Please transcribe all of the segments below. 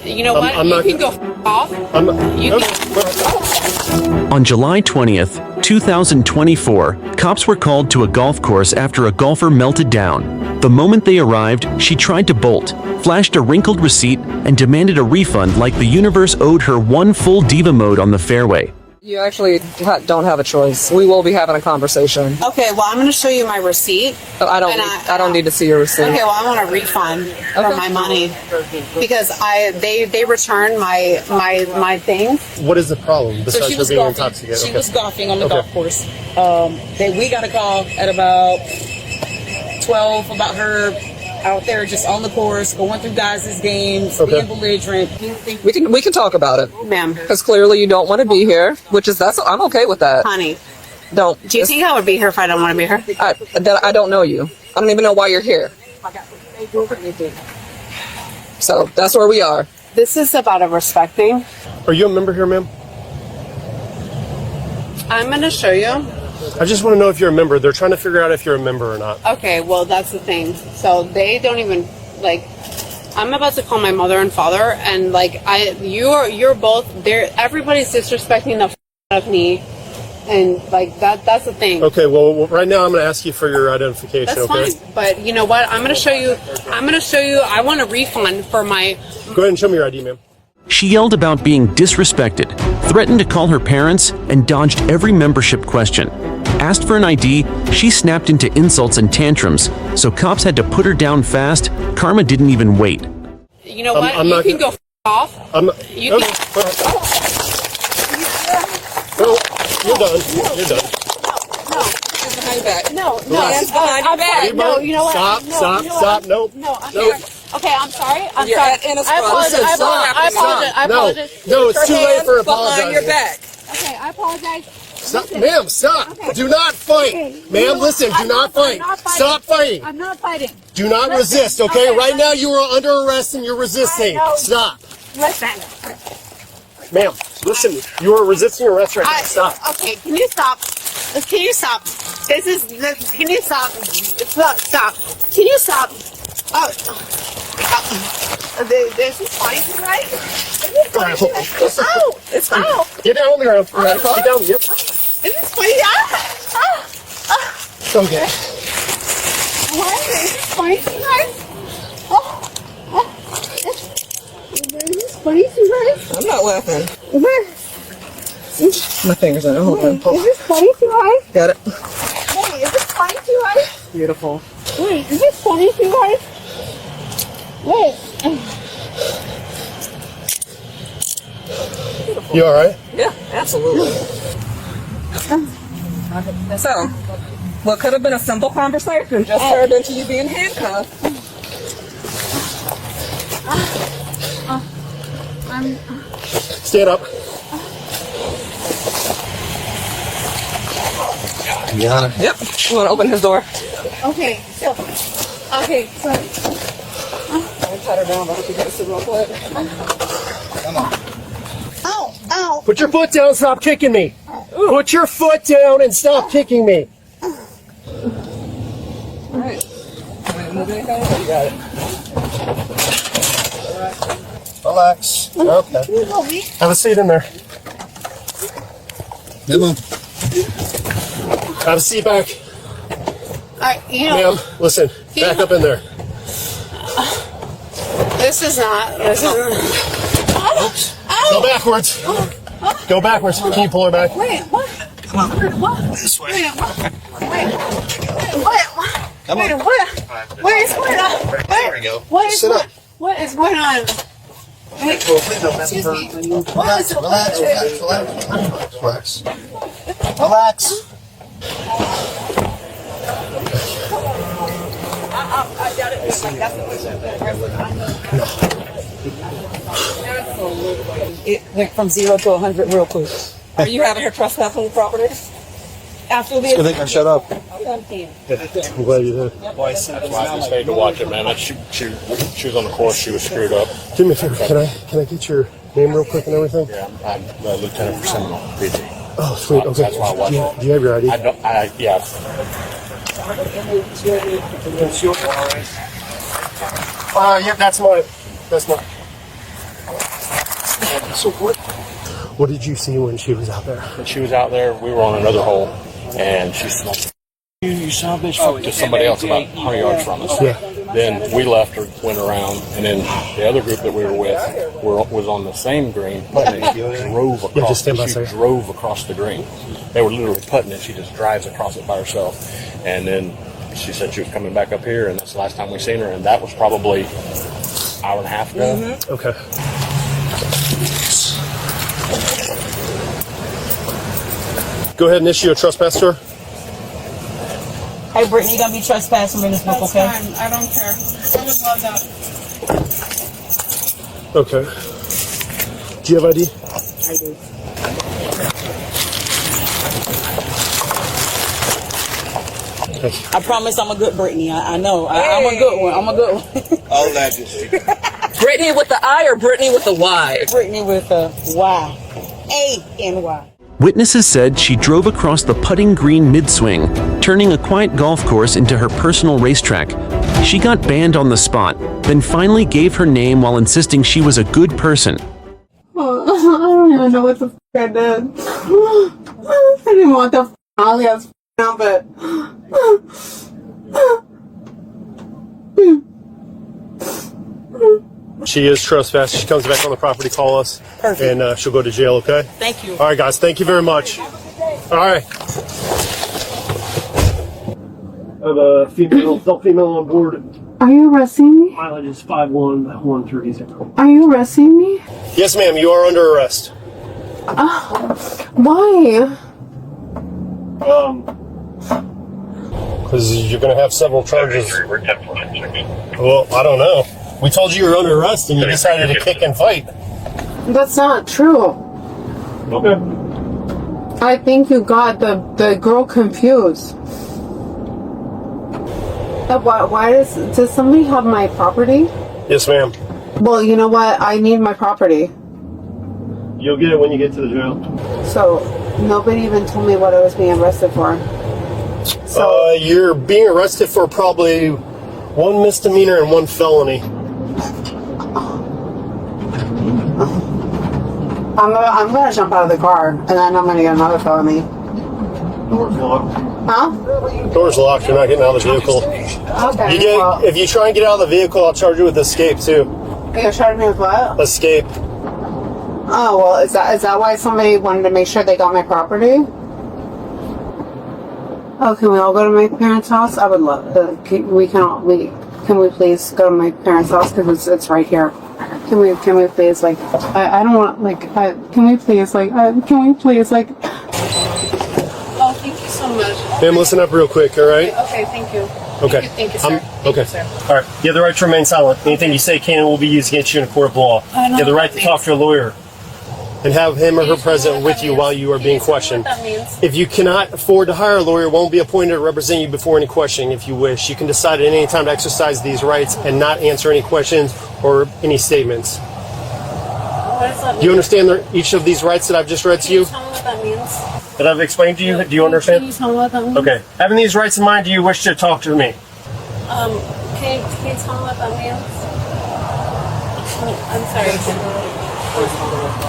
You know what? You can go off. On July 20th, 2024, cops were called to a golf course after a golfer melted down. The moment they arrived, she tried to bolt, flashed a wrinkled receipt, and demanded a refund like the universe owed her one full diva mode on the fairway. You actually don't have a choice. We will be having a conversation. Okay, well, I'm going to show you my receipt. I don't need to see your receipt. Okay, well, I want a refund for my money because they returned my thing. What is the problem besides she her was being golfing. intoxicated? She Okay. was golfing on the golf course. We got a call at about 12 about her out there just on the course, going through guys' games, being belligerent. We can talk about it, Ma'am. because clearly you don't want to be here, I'm okay with that. Honey, Do you think I would be here if I don't want to be here? I don't know you. I don't even know why you're here. So that's where we are. This is about a respecting. Are you a member here, ma'am? I'm going to show you. I just want to know if you're a member. They're trying to figure out if you're a member or not. Okay, well, that's the thing. So they don't even, like, I'm about to call my mother and father, and, like, you're both, everybody's disrespecting the out of me, and, like, that's the thing. Okay, well, right now I'm going to ask you for your identification, That's okay? fine, but you know what? I'm going to show you, I want a refund for my, Go ahead and show me your ID, ma'am. She yelled about being disrespected, threatened to call her parents, and dodged every membership question. Asked for an ID, she snapped into insults and tantrums, so cops had to put her down fast. Karma didn't even wait. you know what? You can go off. You okay. can. Well, you're done. You're done. No, Hands behind your back. No, you know what? Stop. Nope. No, Nope. okay, I'm sorry. I'm You're sorry. at Ennis I apologize. Brothers. I apologize. I apologize. No, it's too late for Behind your apologizing. back. Okay, I apologize. Stop, ma'am, stop. Okay. Do not fight. Okay. Ma'am, No, listen, do not fight. I'm not fighting. Stop fighting. I'm not fighting. Do not Listen, resist, okay? okay, Right now you are under arrest and you're resisting. I know. Stop. Listen. Ma'am, listen, you are resisting arrest right now. Stop. Okay, can you stop? Can you stop? Can you stop? Stop. Can you stop? This is funny, right? All right, hold on. Oh, it's oh. Get down on the ground. All right, get down. Yep. Is this funny? Okay. What? Is this funny, you guys? Is this funny, you guys? I'm not laughing. What? My fingers in it. Hold on. Is this funny, you guys? Got it. Wait, is this funny, you guys? Beautiful. Wait, is this funny, you guys? Wait. You all right? Yeah, absolutely. So, what could have been a simple conversation just turned into you being handcuffed. Stand up. Yep. You want to open his door? Okay, so. I'll pat her down, but I hope you get this real quick. Ow. Put your foot down and stop kicking me. Put your foot down and stop kicking me. Alright. Move anything? You got it. Relax. Okay. Can you help me? Have a seat in there. Come on. Have a seat back. Alright, you know. Ma'am, listen. Back up in there. This is not. Go backwards. Go backwards. Can you pull her back? Wait, what? Come on. What? This way. Wait, what? Come on. What? What is going on? There we go. What is Sit up. What is going on? Well, please don't mess with her. Relax. Relax. It went from 0 to 100 real quick. Are you having her trespass on the property? After the I think I shut up. I'm glad you did. Well, I just paid to watch it, man. She was on the course. She was screwed up. Do me a favor. Can I get your name real quick and everything? Yeah, I'm the lieutenant for Seminole, PG. Oh, sweet. Okay. That's why I watched it. Do you have your ID? Yeah. Yeah, that's mine. That's mine. So what did you see when she was out there? When she was out there, we were on another hole, and she's like, you son of a bitch, to somebody else about 100 yards from us. Yeah. Then we left her, went around, and then the other group that we were with was on the same green, putting it. She drove across. just stand by she a second. drove across the green. They were literally putting it. She just drives across it by herself. And then she said she was coming back up here, and that's the last time we seen her. And that was probably an hour and a half ago. Mm-hmm. Okay. Go ahead and issue a trespass to her. Hey, Brittany, you're going to be trespassing in this book, okay? Fine. I don't care. I would love that. Okay. Do you have ID? I do. Thank you. I promise I'm a good Brittany. I know. I'm a good one. I'm a good one. All that just Brittany with the I or Brittany with the Y? Brittany with a Y. A-N-Y. Witnesses said she drove across the putting green mid-swing, turning a quiet golf course into her personal racetrack. She got banned on the spot, then finally gave her name while insisting she was a good person. I don't even know what the I did. I didn't want the alias but She is trespassing. She comes back on the property, call us. Perfect. And she'll go to jail, okay? Thank you. All right, guys. Thank you very much. All right. I have a adult female on board. Are you arresting me? Mileage is 51130. Are you arresting me? Yes, ma'am. You are under arrest. Why? Because you're going to have several charges. Well, I don't know. We told you were under arrest and you decided to kick and fight. That's not true. Okay. I think you got the girl confused. Why does somebody have my property? Yes, ma'am. Well, you know what? I need my property. You'll get it when you get to the jail. So nobody even told me what I was being arrested for. So You're being arrested for probably one misdemeanor and one felony. I'm gonna jump out of the car and then I'm gonna get another felony. Door's locked. Huh? Door's locked. You're not getting out of the vehicle. Okay. If you try and get out of the vehicle, I'll charge you with escape too. You're charging me with what? Escape. Oh well, is that why somebody wanted to make sure they got my property? Oh, can we all go to my parents' house? I would love. Can we please go to my parents' house because it's right here. Can we please I don't want can we please Oh, thank you so much. Ma'am, listen up real quick, all right? Okay, thank you. Okay. Thank you, sir. Okay. All right. You have the right to remain silent. Anything you say can and will be used against you in a court of law. I know You have the what right that to talk to a lawyer and have him or her present with you while you are being questioned. What that means? If you cannot afford to hire a lawyer, won't be appointed to represent you before any questioning if you wish. You can decide at any time to exercise these rights and not answer any questions or any statements. What does that mean? Do you understand each of these rights that I've just read to you? Tell me what that means. That I've explained to you? Do you Can understand? you tell me what that means? Okay. Having these rights in mind, do you wish to talk to me? Can you tell me what that means? I'm sorry.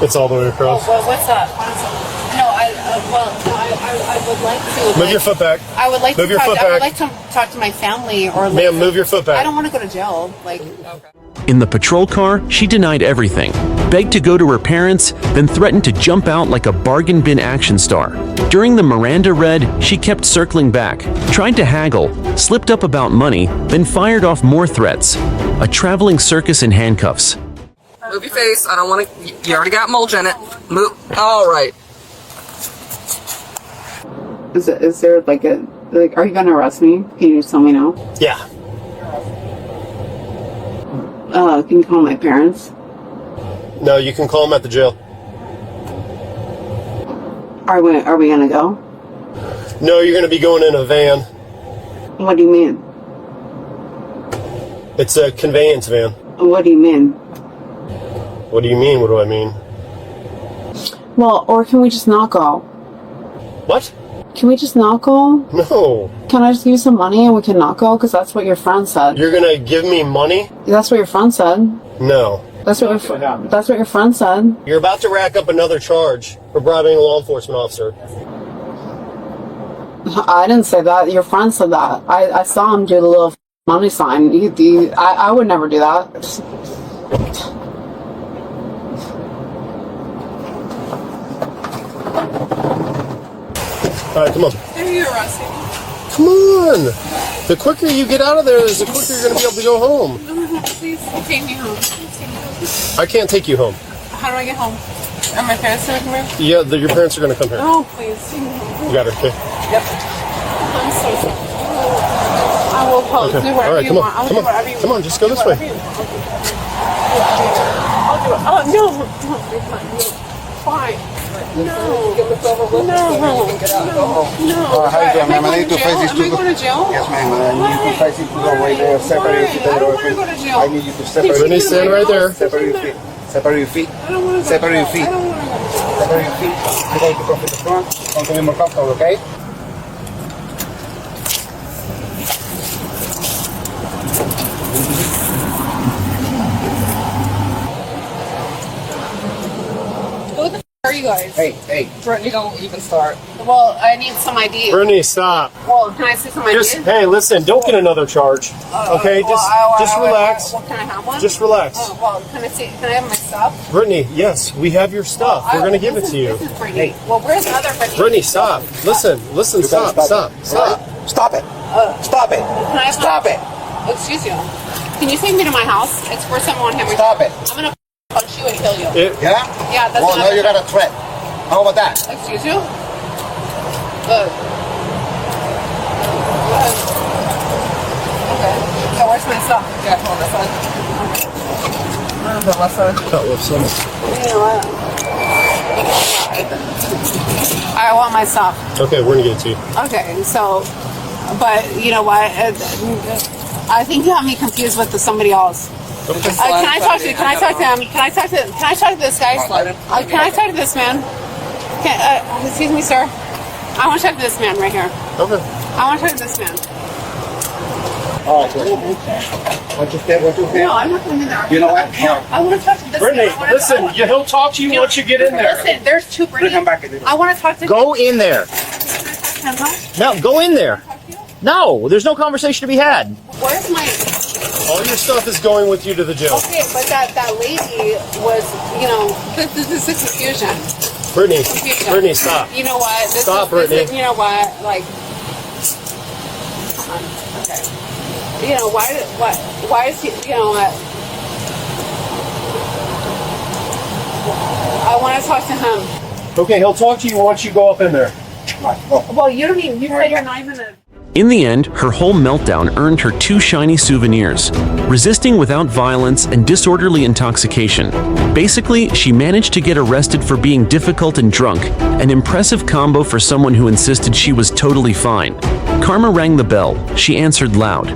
It's all the way across. What's that? No, I would like to. Move your foot back. I would like Move to your talk. foot I would back. like to talk to my family or. Ma'am, move your foot back. I don't want to go to jail. In the patrol car, she denied everything, begged to go to her parents, then threatened to jump out like a bargain bin action star. During the Miranda read, she kept circling back, tried to haggle, slipped up about money, then fired off more threats. A traveling circus in handcuffs. Move your face. I don't want to. You already got mulch in it. Move. All right. Is there are you gonna arrest me? Can you just tell me now? Yeah. Can you call my parents? No, you can call them at the jail. Are we gonna go? No, you're going to be going in a van. What do you mean? It's a conveyance van. What do you mean? What do you mean? What do I mean? Well, or can we just not go? What? Can we just not go? No. Can I just give you some money and we can not go? Because that's what your friend said. You're going to give me money? That's what your friend said. No. That's what your friend said. You're about to rack up another charge for bribing a law enforcement officer. I didn't say that. Your friend said that. I saw him do the little money sign. I would never do that. All right, come on. There you arrested. Come on. The quicker you get out of there, the quicker you're going to be able to go home. Please take me home. I can't take you home. How do I get home? Are my parents going to come here? Yeah, your parents are going to come here. Oh, please. Take me home. You got her, okay? Yep. I'm so sorry. I will post. Okay. Do whatever All right, you come on. want. I'll Come do on. whatever you want. Come on, just go this way. I'll do it. Oh, no. Fine. No. No. How you doing, ma'am? I need to face these Am I two. going to jail? Yes, ma'am. You need to face these two right there. Separate your feet. I don't want to go to jail. I need you to separate. Brittany, stand right there. Separate your feet. Separate your feet. I don't want to go Separate to your jail. feet. I don't want to go to jail. Separate your feet. You're going to go to the front. Don't be more comfortable, okay? Who the f*** are you guys? Hey. Brittany, don't even start. Well, I need some ID. Brittany, stop. Well, can I see some ID? Hey, listen, don't get another charge. Okay, just relax. Well, can I have one? Just relax. Oh, well, can I have my stuff? Brittany, yes, we have your stuff. We're going to give it to you. This is Brittany. Well, where's the other Brittany? Brittany, stop. Listen, stop. Stop it. Stop it. Can I have Stop it. Excuse you. Can you take me to my house? It's 471 Henry. Stop it. I'm going to punch you and kill you. Yeah? Yeah, that's Well, now another you got a threat. How about that? Excuse you? Okay. So where's my stuff? Yeah, come on, this side. The left side. You know what? I want my stuff. Okay, we're going to get it to you. Okay, so, but you know what? I think you have me confused with somebody else. Can I talk to him? Can I talk to this guy? Can I talk to this man? Excuse me, sir. I want to talk to this man right here. Okay. I want to talk to this man. All right, What you stay? No, I'm not going in there. You know what? No, I want to talk to this Brittany, man. listen, he'll talk to you once you get in there. Listen, there's two Brittany. Come back in there. I want to talk to Go in there. him. No, go in there. No, there's no conversation to be had. Where's my... All your stuff is going with you to the jail. Okay, but that lady was, you know, this is confusion. Brittany, Confusion. Brittany, stop. You know what? Stop, Brittany. You know what? Like, come on. Okay. You know, why is he, you know what? I want to talk to him. Okay, he'll talk to you once you go up in there. Well, you don't even, you said you're not even a... In the end, her whole meltdown earned her 2 shiny souvenirs: resisting without violence and disorderly intoxication. Basically, she managed to get arrested for being difficult and drunk, an impressive combo for someone who insisted she was totally fine. Karma rang the bell. She answered loud.